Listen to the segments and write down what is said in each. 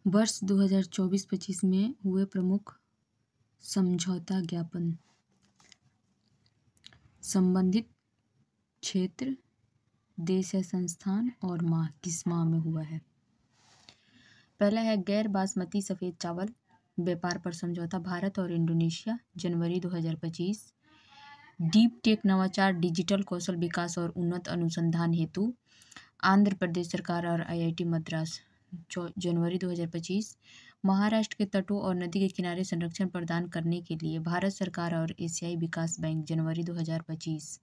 वर्ष 2024-25 में हुए प्रमुख समझौता ज्ञापन। संबंधित क्षेत्र, देश या संस्थान और माह, किस माह में हुआ है। पहला है गैर बासमती सफ़ेद चावल व्यापार पर समझौता भारत और इंडोनेशिया जनवरी 2025। डीप टेक नवाचार, डिजिटल कौशल विकास और उन्नत अनुसंधान हेतु आंध्र प्रदेश सरकार और IIT मद्रास जनवरी 2025। महाराष्ट्र के तटों और नदी के किनारे संरक्षण प्रदान करने के लिए भारत सरकार और एशियाई विकास बैंक जनवरी 2025।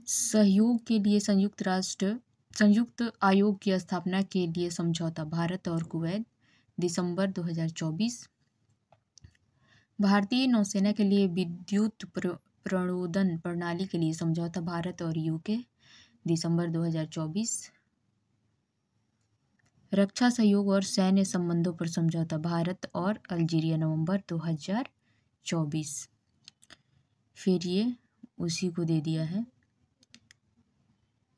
सहयोग के लिए संयुक्त आयोग की स्थापना के लिए समझौता भारत और कुवैत दिसंबर 2024। भारतीय नौसेना के लिए विद्युत प्रणोदन प्रणाली के लिए समझौता भारत और UK दिसंबर 2024। रक्षा सहयोग और सैन्य संबंधों पर समझौता भारत और अल्जीरिया नवंबर 2024। फिर ये उसी को दे दिया है।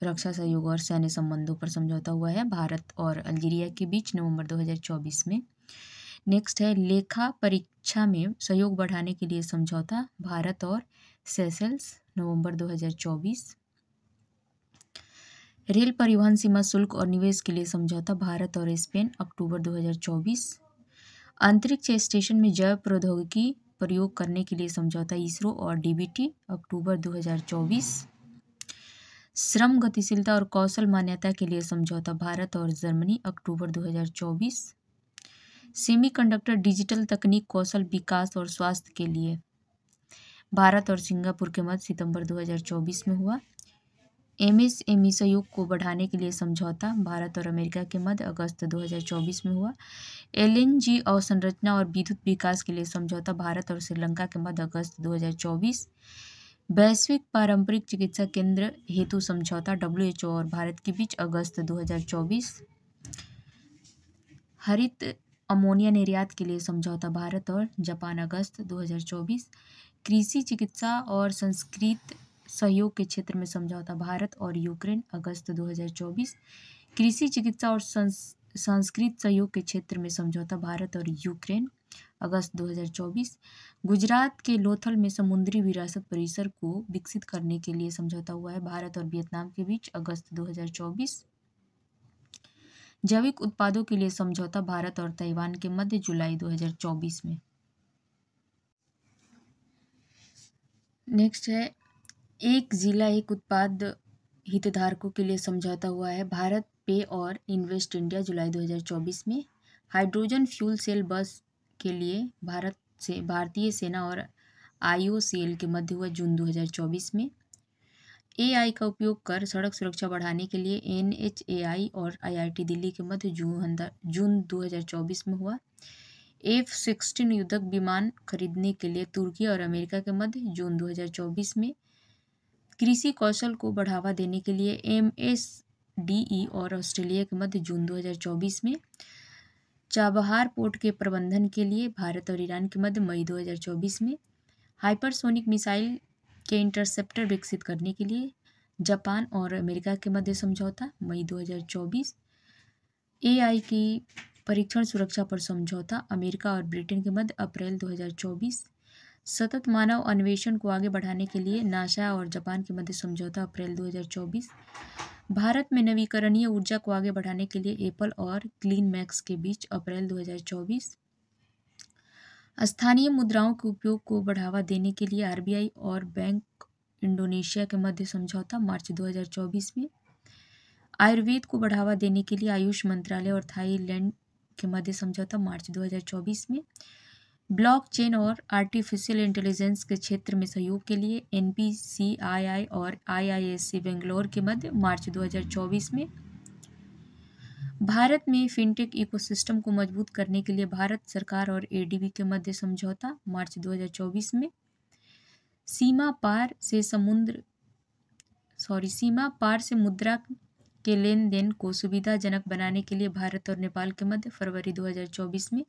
रक्षा सहयोग और सैन्य संबंधों पर समझौता हुआ है भारत और अल्जीरिया के बीच नवंबर 2024 में। नेक्स्ट है लेखा परीक्षा में सहयोग बढ़ाने के लिए समझौता भारत और सेशेल्स नवंबर 2024। रेल परिवहन सीमा शुल्क और निवेश के लिए समझौता भारत और स्पेन अक्टूबर 2024। अंतरिक्ष स्टेशन में जैव प्रौद्योगिकी प्रयोग करने के लिए समझौता इसरो और DBT अक्टूबर 2024। श्रम गतिशीलता और कौशल मान्यता के लिए समझौता भारत और जर्मनी अक्टूबर 2024। सेमीकंडक्टर डिजिटल तकनीक कौशल विकास और स्वास्थ्य के लिए भारत और सिंगापुर के मध्य सितंबर 2024 में हुआ। MSME सहयोग को बढ़ाने के लिए समझौता भारत और अमेरिका के मध्य अगस्त 2024 में हुआ। LNG अवसंरचना और विद्युत विकास के लिए समझौता भारत और श्रीलंका के मध्य अगस्त 2024। वैश्विक पारंपरिक चिकित्सा केंद्र हेतु समझौता WHO और भारत के बीच अगस्त 2024। हरित अमोनिया निर्यात के लिए समझौता भारत और जापान अगस्त 2024। कृषि चिकित्सा और संस्कृत सहयोग के क्षेत्र में समझौता भारत और यूक्रेन अगस्त 2024। कृषि चिकित्सा और संस्कृत सहयोग के क्षेत्र में समझौता भारत और यूक्रेन अगस्त 2024। गुजरात के लोथल में समुद्री विरासत परिसर को विकसित करने के लिए समझौता हुआ है भारत और वियतनाम के बीच अगस्त 2024। जैविक उत्पादों के लिए समझौता भारत और ताइवान के मध्य जुलाई 2024 में। नेक्स्ट है एक जिला एक उत्पाद हितधारकों के लिए समझौता हुआ है भारत पे और इन्वेस्ट इंडिया जुलाई 2024 में। हाइड्रोजन फ्यूल सेल बस के लिए भारतीय सेना और IOCL के मध्य हुआ जून 2024 में। AI का उपयोग कर सड़क सुरक्षा बढ़ाने के लिए NHAI और IIT दिल्ली के मध्य जून 2024 में हुआ। F-16 युद्धक विमान खरीदने के लिए तुर्की और अमेरिका के मध्य जून 2024 में। कृषि कौशल को बढ़ावा देने के लिए MSDE और ऑस्ट्रेलिया के मध्य जून 2024 में। चाबहार पोर्ट के प्रबंधन के लिए भारत और ईरान के मध्य मई 2024 में। हाइपरसोनिक मिसाइल के इंटरसेप्टर विकसित करने के लिए जापान और अमेरिका के मध्य समझौता मई 2024। AI की परीक्षण सुरक्षा पर समझौता अमेरिका और ब्रिटेन के मध्य अप्रैल 2024। सतत मानव अन्वेषण को आगे बढ़ाने के लिए नासा और जापान के मध्य समझौता अप्रैल 2024। भारत में नवीकरणीय ऊर्जा को आगे बढ़ाने के लिए एप्पल और क्लीन मैक्स के बीच अप्रैल 2024। स्थानीय मुद्राओं के उपयोग को बढ़ावा देने के लिए RBI और बैंक इंडोनेशिया के मध्य समझौता मार्च 2024 में। आयुर्वेद को बढ़ावा देने के लिए आयुष मंत्रालय और थाईलैंड के मध्य समझौता मार्च 2024 में। ब्लॉकचेन और आर्टिफिशियल इंटेलिजेंस के क्षेत्र में सहयोग के लिए NPCII और IISc बेंगलोर के मध्य मार्च 2024 में। भारत में फिनटेक इकोसिस्टम को मजबूत करने के लिए भारत सरकार और ADB के मध्य समझौता मार्च 2024 में। सीमा पार से मुद्रा के लेन देन को सुविधाजनक बनाने के लिए भारत और नेपाल के मध्य फरवरी 2024 में।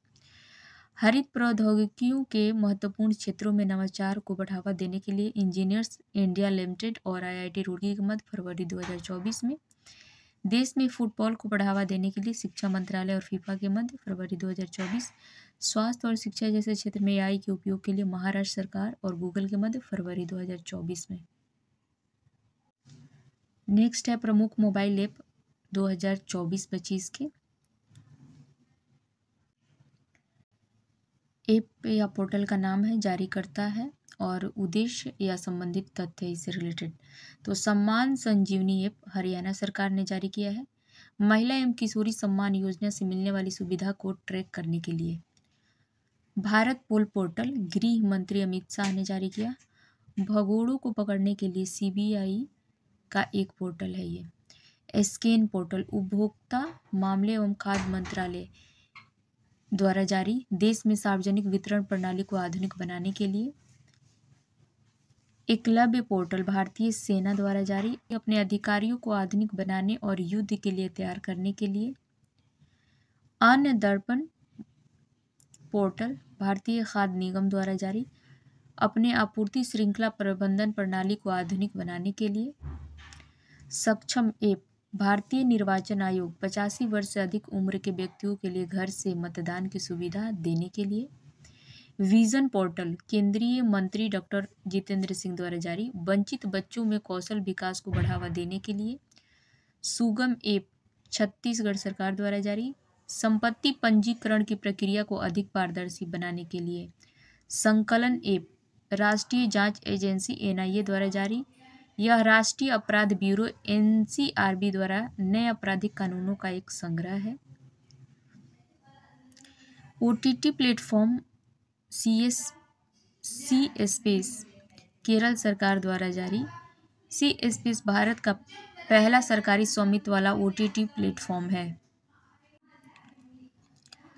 हरित प्रौद्योगिकियों के महत्वपूर्ण क्षेत्रों में नवाचार को बढ़ावा देने के लिए इंजीनियर्स इंडिया लिमिटेड और IIT रुड़की के मध्य फरवरी 2024 में। देश में फुटबॉल को बढ़ावा देने के लिए शिक्षा मंत्रालय और फीफा के मध्य फरवरी 2024। स्वास्थ्य और शिक्षा जैसे क्षेत्र में एआई के उपयोग के लिए महाराष्ट्र सरकार और गूगल के मध्य फरवरी 2024 में। नेक्स्ट है प्रमुख मोबाइल ऐप 2024-25 के। ऐप या पोर्टल का नाम है, जारीकर्ता है और उद्देश्य या संबंधित तथ्य इससे रिलेटेड। तो सम्मान संजीवनी ऐप हरियाणा सरकार ने जारी किया है। महिला एवं किशोरी सम्मान योजना से मिलने वाली सुविधा को ट्रैक करने के लिए। भारत पोल पोर्टल गृह मंत्री अमित शाह ने जारी किया। भगोड़ों को पकड़ने के लिए सीबीआई का एक पोर्टल है ये। स्कैन पोर्टल उपभोक्ता मामले एवं खाद्य मंत्रालय द्वारा जारी, देश में सार्वजनिक वितरण प्रणाली को आधुनिक बनाने के लिए। एकलव्य पोर्टल भारतीय सेना द्वारा जारी, अपने अधिकारियों को आधुनिक बनाने और युद्ध के लिए तैयार करने के लिए। अन्न दर्पण पोर्टल भारतीय खाद्य निगम द्वारा जारी, अपने आपूर्ति श्रृंखला प्रबंधन प्रणाली को आधुनिक बनाने के लिए। सक्षम ऐप भारतीय निर्वाचन आयोग 85 वर्ष से अधिक उम्र के व्यक्तियों के लिए घर से मतदान की सुविधा देने के लिए। विजन पोर्टल केंद्रीय मंत्री डॉक्टर जितेंद्र सिंह द्वारा जारी, वंचित बच्चों में कौशल विकास को बढ़ावा देने के लिए। सुगम ऐप छत्तीसगढ़ सरकार द्वारा जारी, संपत्ति पंजीकरण की प्रक्रिया को अधिक पारदर्शी बनाने के लिए। संकलन ऐप राष्ट्रीय जांच एजेंसी एनआईए द्वारा जारी, यह राष्ट्रीय अपराध ब्यूरो एनसीआरबी द्वारा नए आपराधिक कानूनों का एक संग्रह है। ओटीटी प्लेटफॉर्म सी स्पेस केरल सरकार द्वारा जारी, सी स्पेस भारत का पहला सरकारी स्वामित्व वाला ओटीटी प्लेटफॉर्म है।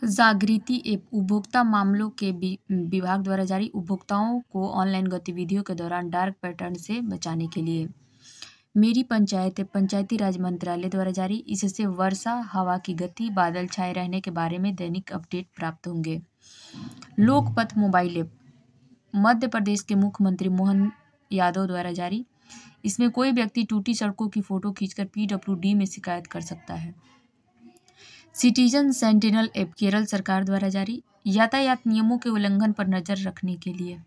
जागृति ऐप उपभोक्ता मामलों के विभाग द्वारा जारी, उपभोक्ताओं को ऑनलाइन गतिविधियों के दौरान डार्क पैटर्न से बचाने के लिए। मेरी पंचायत ऐप पंचायती राज मंत्रालय द्वारा जारी, इससे वर्षा, हवा की गति, बादल छाए रहने के बारे में दैनिक अपडेट प्राप्त होंगे। लोकपथ मोबाइल ऐप मध्य प्रदेश के मुख्यमंत्री मोहन यादव द्वारा जारी, इसमें कोई व्यक्ति टूटी सड़कों की फोटो खींचकर पीडब्ल्यूडी में शिकायत कर सकता है। सिटीजन सेंटिनल ऐप केरल सरकार द्वारा जारी, यातायात नियमों के उल्लंघन पर नजर रखने के लिए।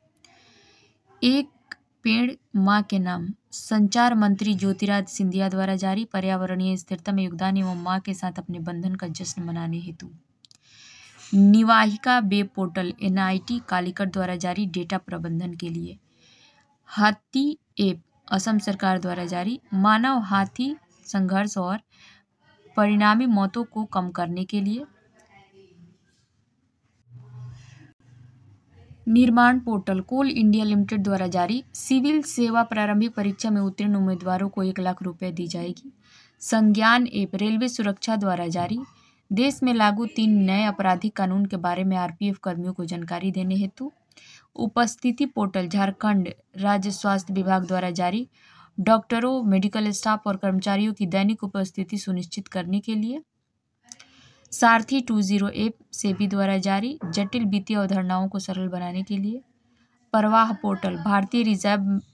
एक पेड़ मां के नाम संचार मंत्री ज्योतिरादित्य सिंधिया द्वारा जारी, पर्यावरणीय स्थिरता में योगदान एवं मां के साथ अपने बंधन का जश्न मनाने हेतु। निवाहिका वेब पोर्टल एनआईटी कालीकट द्वारा जारी, डेटा प्रबंधन के लिए। हाथी ऐप असम सरकार द्वारा जारी, मानव हाथी संघर्ष और परिणामी मौतों को कम करने के लिए। निर्माण पोर्टल कोल इंडिया लिमिटेड द्वारा जारी, सिविल सेवा प्रारंभिक परीक्षा में उत्तीर्ण उम्मीदवारों को 1 लाख रुपए दी जाएगी। संज्ञान ऐप रेलवे सुरक्षा द्वारा जारी, देश में लागू 3 नए आपराधिक कानून के बारे में आरपीएफ कर्मियों को जानकारी देने हेतु। उपस्थिति पोर्टल झारखंड राज्य स्वास्थ्य विभाग द्वारा जारी, डॉक्टरों, मेडिकल स्टाफ और कर्मचारियों की दैनिक उपस्थिति सुनिश्चित करने के लिए। सारथी 20 ऐप सेबी द्वारा जारी, जटिल वित्तीय अवधारणाओं को सरल बनाने के लिए। प्रवाह पोर्टल भारतीय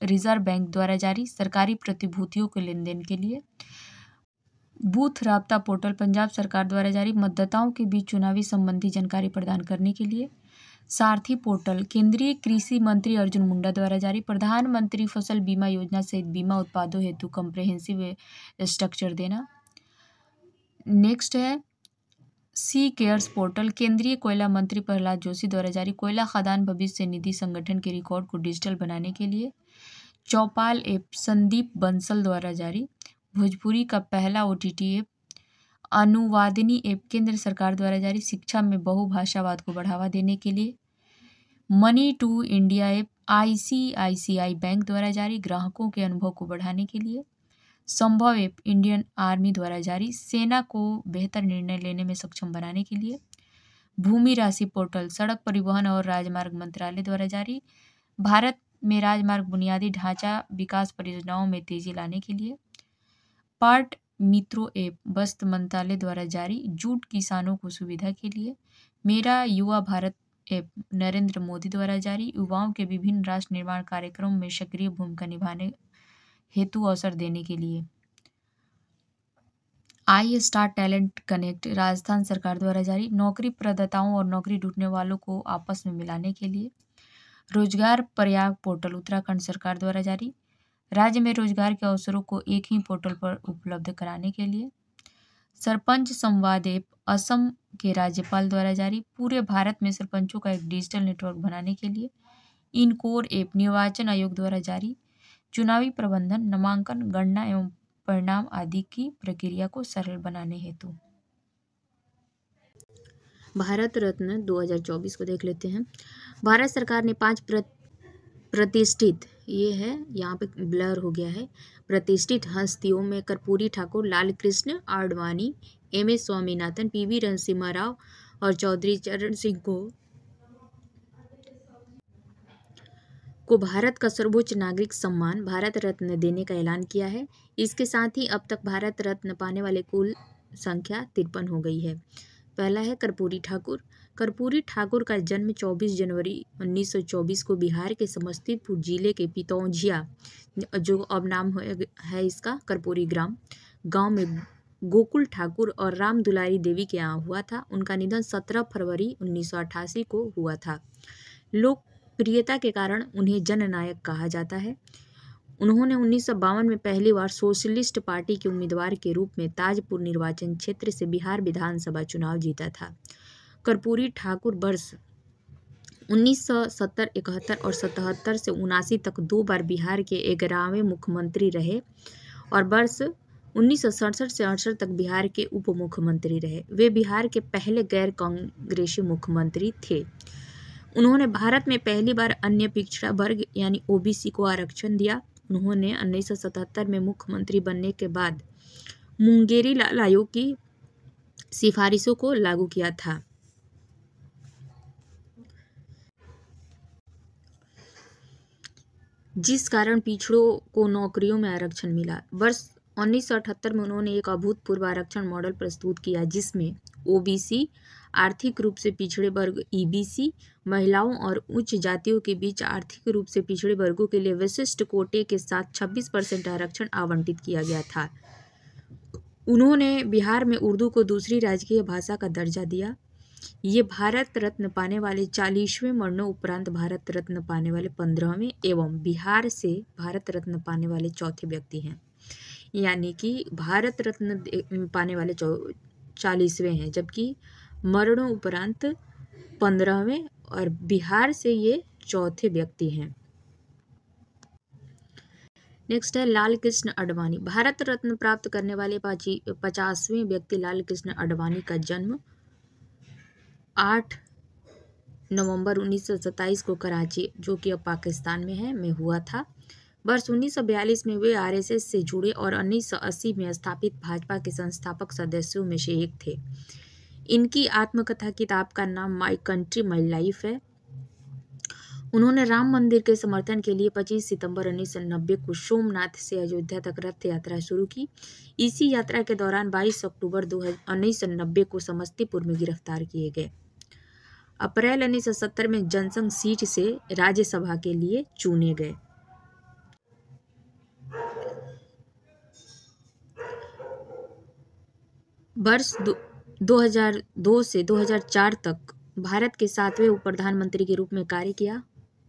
रिजर्व बैंक द्वारा जारी, सरकारी प्रतिभूतियों के लेन देन के लिए। बूथ राब्ता पोर्टल पंजाब सरकार द्वारा जारी, मतदाताओं के बीच चुनावी संबंधी जानकारी प्रदान करने के लिए। सारथी पोर्टल केंद्रीय कृषि मंत्री अर्जुन मुंडा द्वारा जारी, प्रधानमंत्री फसल बीमा योजना सहित बीमा उत्पादों हेतु कम्प्रेहेंसिव स्ट्रक्चर देना। नेक्स्ट है सी केयर्स पोर्टल केंद्रीय कोयला मंत्री प्रहलाद जोशी द्वारा जारी, कोयला खदान भविष्य निधि संगठन के रिकॉर्ड को डिजिटल बनाने के लिए। चौपाल ऐप संदीप बंसल द्वारा जारी, भोजपुरी का पहला ओटीटी ऐप। अनुवादिनी ऐप केंद्र सरकार द्वारा जारी, शिक्षा में बहुभाषावाद को बढ़ावा देने के लिए। Money to India app ICICI bank द्वारा जारी, ग्राहकों के अनुभव को बढ़ाने के लिए। संभव ऐप इंडियन आर्मी द्वारा जारी, सेना को बेहतर निर्णय लेने में सक्षम बनाने के लिए। भूमि राशि पोर्टल सड़क परिवहन और राजमार्ग मंत्रालय द्वारा जारी, भारत में राजमार्ग बुनियादी ढांचा विकास परियोजनाओं में तेजी लाने के लिए। पार्ट मित्रों ऐप वस्त्र मंत्रालय द्वारा जारी, जूट किसानों को सुविधा के लिए। मेरा युवा भारत ऐप नरेंद्र मोदी द्वारा जारी, युवाओं के विभिन्न राष्ट्र निर्माण कार्यक्रमों में सक्रिय भूमिका निभाने हेतु अवसर देने के लिए। आई स्टार टैलेंट कनेक्ट राजस्थान सरकार द्वारा जारी। नौकरी प्रदाताओं और नौकरी ढूंढने वालों को आपस में मिलाने के लिए। रोजगार प्रयाग पोर्टल उत्तराखंड सरकार द्वारा जारी। राज्य में रोजगार के अवसरों को एक ही पोर्टल पर उपलब्ध कराने के लिए। सरपंच संवाद ऐप असम के राज्यपाल द्वारा जारी। पूरे भारत में सरपंचों का एक डिजिटल नेटवर्क बनाने के लिए। इनकोर ऐप निर्वाचन आयोग द्वारा जारी। चुनावी प्रबंधन, नामांकन, गणना एवं परिणाम आदि की प्रक्रिया को सरल बनाने हेतु। भारत रत्न 2024 को देख लेते हैं। भारत सरकार ने 5 प्रतिष्ठित, ये है यहाँ पे ब्लर हो गया है, प्रतिष्ठित हस्तियों में कर्पूरी ठाकुर, लाल कृष्ण आडवाणी, एम.एस. स्वामीनाथन, पी.वी. नरसिम्हा राव और चौधरी चरण सिंह को भारत का सर्वोच्च नागरिक सम्मान भारत रत्न देने का ऐलान किया है। इसके साथ ही अब तक भारत रत्न पाने वाले कुल संख्या 53 हो गई है। पहला है कर्पूरी ठाकुर। कर्पूरी ठाकुर का जन्म 24 जनवरी 1924 को बिहार के समस्तीपुर जिले के पितौंझिया, जो अब नाम है इसका कर्पूरी ग्राम, गांव में गोकुल ठाकुर और राम दुलारी देवी के यहाँ हुआ था। उनका निधन 17 फरवरी 1988 को हुआ था। लोकप्रियता के कारण उन्हें जननायक कहा जाता है। उन्होंने 1952 में पहली बार सोशलिस्ट पार्टी के उम्मीदवार के रूप में ताजपुर निर्वाचन क्षेत्र से बिहार विधानसभा चुनाव जीता था। कर्पूरी ठाकुर वर्ष 1970, 71 और 77 से 79 तक 2 बार बिहार के 11वें मुख्यमंत्री रहे और वर्ष 1967 से 68 तक बिहार के उप मुख्यमंत्री रहे। वे बिहार के पहले गैर कांग्रेसी मुख्यमंत्री थे। उन्होंने भारत में पहली बार अन्य पिछड़ा वर्ग यानी ओबीसी को आरक्षण दिया। उन्होंने 1977 में मुख्यमंत्री बनने के बाद मुंगेरी लाल आयोग की सिफारिशों को लागू किया था। जिस कारण पिछड़ों को नौकरियों में आरक्षण मिला। वर्ष 1978 में उन्होंने एक अभूतपूर्व आरक्षण मॉडल प्रस्तुत किया जिसमें ओबीसी, आर्थिक रूप से पिछड़े वर्ग ईबीसी, महिलाओं और उच्च जातियों के बीच आर्थिक रूप से पिछड़े वर्गों के लिए विशिष्ट कोटे के साथ 26% आरक्षण आवंटित किया गया था। उन्होंने बिहार में उर्दू को दूसरी राजकीय भाषा का दर्जा दिया। ये भारत रत्न पाने वाले 40वें मरणोपरांत भारत रत्न पाने वाले 15वें एवं बिहार से भारत रत्न पाने वाले चौथे व्यक्ति हैं। यानी कि भारत रत्न पाने वाले 40वें हैं, जबकि मरणोपरांत 15वें और बिहार से ये चौथे व्यक्ति हैं। नेक्स्ट है लाल कृष्ण आडवाणी। भारत रत्न प्राप्त करने वाले 50वें व्यक्ति लाल कृष्ण आडवाणी का जन्म 8 नवंबर 1927 को कराची, जो कि अब पाकिस्तान में है, में हुआ था। वर्ष 1942 में वे आरएसएस से जुड़े और 1980 में स्थापित भाजपा के संस्थापक सदस्यों में से एक थे। इनकी आत्मकथा किताब का नाम माई कंट्री माई लाइफ है। उन्होंने राम मंदिर के समर्थन के लिए 25 सितंबर 1990 को सोमनाथ से अयोध्या तक रथ यात्रा शुरू की। इसी यात्रा के दौरान 22 अक्टूबर 1990 को समस्तीपुर में गिरफ्तार किए गए। अप्रैल 1970 में जनसंघ सीट से राज्यसभा के लिए चुने गए। वर्ष 2002 से 2004 तक भारत के 7वें उप प्रधानमंत्री के रूप में कार्य किया।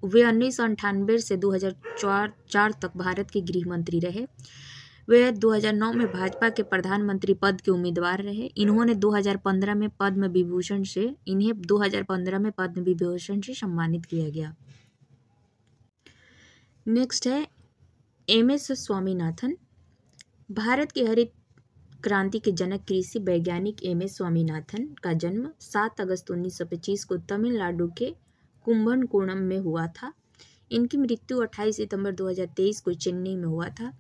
वे 1998 से 2004 तक भारत के गृह मंत्री रहे। वे 2009 में भाजपा के प्रधानमंत्री पद के उम्मीदवार रहे। इन्हें 2015 में पद्म विभूषण से सम्मानित किया गया। नेक्स्ट है एम.एस. स्वामीनाथन। भारत के हरित क्रांति के जनक कृषि वैज्ञानिक एम.एस. स्वामीनाथन का जन्म 7 अगस्त 1925 को तमिलनाडु के कुंभकोणम में हुआ था। इनकी मृत्यु 28 सितंबर 2023 को चेन्नई में हुआ था।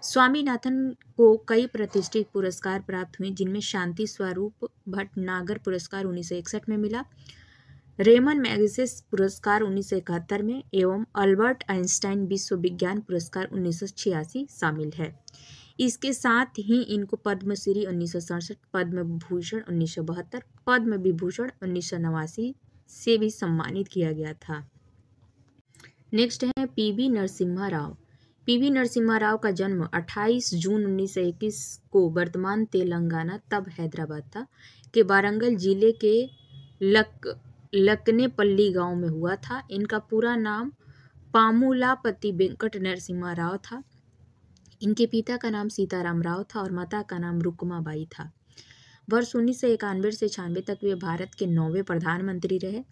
स्वामीनाथन को कई प्रतिष्ठित पुरस्कार प्राप्त हुए, जिनमें शांति स्वरूप भटनागर पुरस्कार 1961 में मिला, रेमन मैग्सेसे पुरस्कार 1971 में एवं अल्बर्ट आइंस्टाइन विश्व विज्ञान पुरस्कार 1986 शामिल है। इसके साथ ही इनको पद्मश्री 1967, पद्म भूषण 1972, पद्म विभूषण 1989 से भी सम्मानित किया गया था। नेक्स्ट है पी.वी. नरसिम्हा राव। पीवी नरसिम्हा राव का जन्म 28 जून 1921 को वर्तमान तेलंगाना तब हैदराबाद था के वारंगल जिले के लकनेपल्ली गांव में हुआ था। इनका पूरा नाम पामुलापति वेंकट नरसिम्हा राव था। इनके पिता का नाम सीताराम राव था और माता का नाम रुक्माबाई था। वर्ष 1991 से 96 तक वे भारत के 9वें प्रधानमंत्री रहे।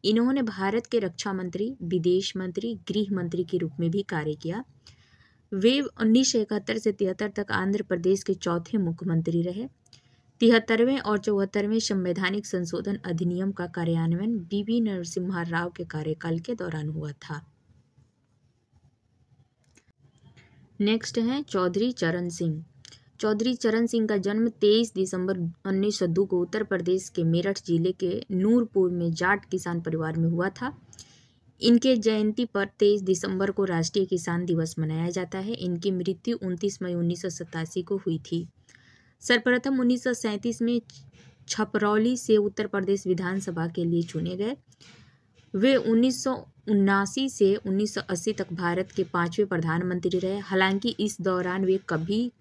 इन्होंने भारत के रक्षा मंत्री, विदेश मंत्री, गृह मंत्री के रूप में भी कार्य किया। वे 1971 से 73 तक आंध्र प्रदेश के चौथे मुख्यमंत्री रहे। 73वें और 74वें संवैधानिक संशोधन अधिनियम का कार्यान्वयन पीवी नरसिम्हा राव के कार्यकाल के दौरान हुआ था। नेक्स्ट है चौधरी चरण सिंह। चौधरी चरण सिंह का जन्म 23 दिसंबर 1902 को उत्तर प्रदेश के मेरठ जिले के नूरपुर में जाट किसान परिवार में हुआ था। इनके जयंती पर 23 दिसंबर को राष्ट्रीय किसान दिवस मनाया जाता है। इनकी मृत्यु 29 मई 1987 को हुई थी। सर्वप्रथम 1937 में छपरौली से उत्तर प्रदेश विधानसभा के लिए चुने गए। वे 1979 से 1980 तक भारत के 5वें प्रधानमंत्री रहे। हालांकि इस दौरान वे कभी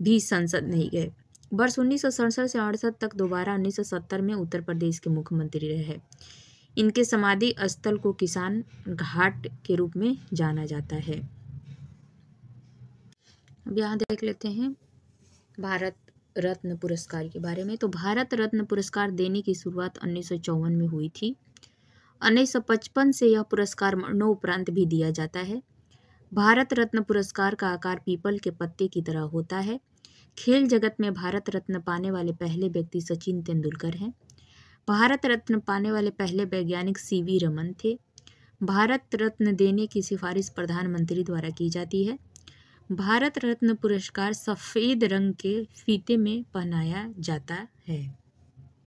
भी संसद नहीं गए। वर्ष 1967 से 68 तक दोबारा 1970 में उत्तर प्रदेश के मुख्यमंत्री रहे। इनके समाधि स्थल को किसान घाट के रूप में जाना जाता है। अब यहाँ देख लेते हैं भारत रत्न पुरस्कार के बारे में। तो भारत रत्न पुरस्कार देने की शुरुआत 1954 में हुई थी। 1955 से यह पुरस्कार मरणोपरांत भी दिया जाता है। भारत रत्न पुरस्कार का आकार पीपल के पत्ते की तरह होता है। खेल जगत में भारत रत्न पाने वाले पहले व्यक्ति सचिन तेंदुलकर हैं। भारत रत्न पाने वाले पहले वैज्ञानिक सीवी रमन थे। भारत रत्न देने की सिफारिश प्रधानमंत्री द्वारा की जाती है। भारत रत्न पुरस्कार सफ़ेद रंग के फीते में पहनाया जाता है।